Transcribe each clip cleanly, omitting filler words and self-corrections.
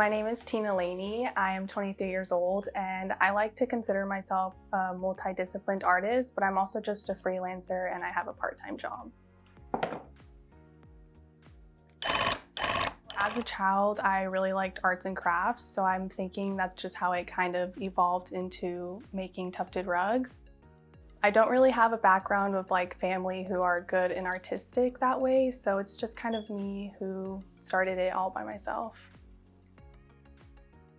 My name is Tina Laney. I am 23 years old and I like to consider myself a multidisciplined artist, but I'm also just a freelancer and I have a part-time job. As a child, I really liked arts and crafts, so I'm thinking that's just how it kind of evolved into making tufted rugs. I don't really have a background of family who are good and artistic that way, so it's just kind of me who started it all by myself.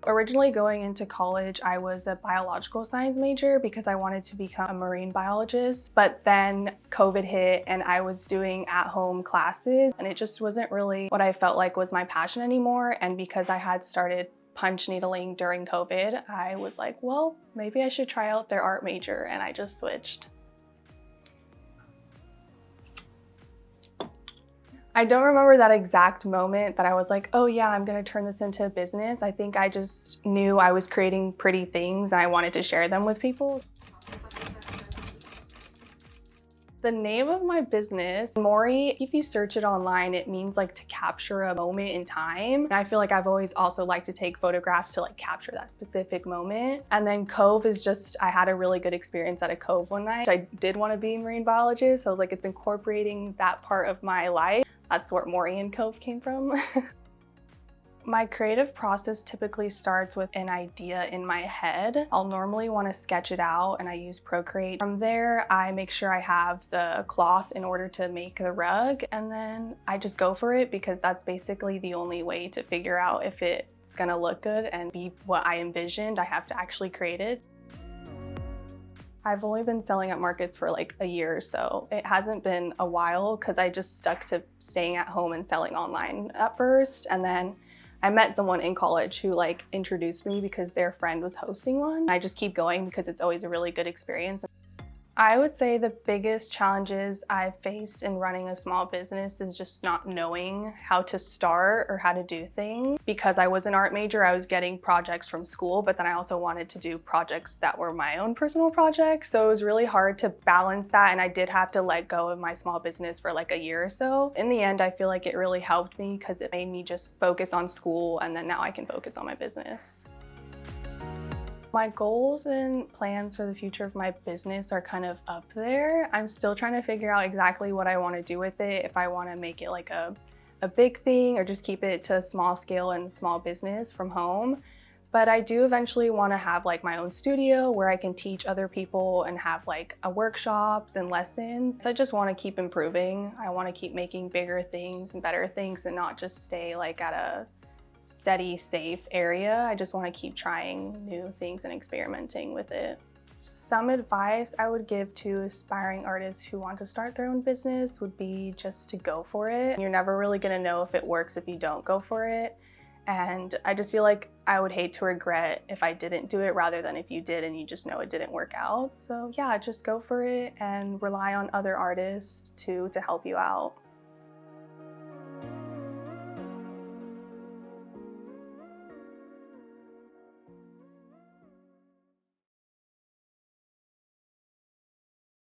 Originally going into college, I was a biological science major because I wanted to become a marine biologist, but then COVID hit and I was doing at-home classes and it just wasn't really what I felt like was my passion anymore. And because I had started punch needling during COVID, I was like, well, maybe I should try out their art major, and I just switched. I don't remember that exact moment that I was like, oh yeah, I'm gonna turn this into a business. I think I just knew I was creating pretty things and I wanted to share them with people. The name of my business, Mori, if you search it online, it means to capture a moment in time. And I feel like I've always also liked to take photographs to capture that specific moment. And then Cove is just, I had a really good experience at a cove one night. I did want to be a marine biologist, so I was like, it's incorporating that part of my life. That's where Moriiandcove came from. My creative process typically starts with an idea in my head. I'll normally want to sketch it out and I use Procreate. From there, I make sure I have the cloth in order to make the rug, and then I just go for it because that's basically the only way to figure out if it's gonna look good and be what I envisioned. I have to actually create it. I've only been selling at markets for a year or so. It hasn't been a while because I just stuck to staying at home and selling online at first. And then I met someone in college who introduced me because their friend was hosting one. I just keep going because it's always a really good experience. I would say the biggest challenges I've faced in running a small business is just not knowing how to start or how to do things. Because I was an art major, I was getting projects from school, but then I also wanted to do projects that were my own personal projects. So it was really hard to balance that, and I did have to let go of my small business for a year or so. In the end, I feel like it really helped me because it made me just focus on school, and then now I can focus on my business. My goals and plans for the future of my business are kind of up there. I'm still trying to figure out exactly what I want to do with it, if I want to make it a big thing or just keep it to a small scale and small business from home. But I do eventually want to have my own studio where I can teach other people and have workshops and lessons. I just want to keep improving. I want to keep making bigger things and better things and not just stay at a steady, safe area. I just want to keep trying new things and experimenting with it. Some advice I would give to aspiring artists who want to start their own business would be just to go for it. You're never really going to know if it works if you don't go for it. And I just feel like I would hate to regret if I didn't do it rather than if you did and you just know it didn't work out. So yeah, just go for it and rely on other artists to help you out.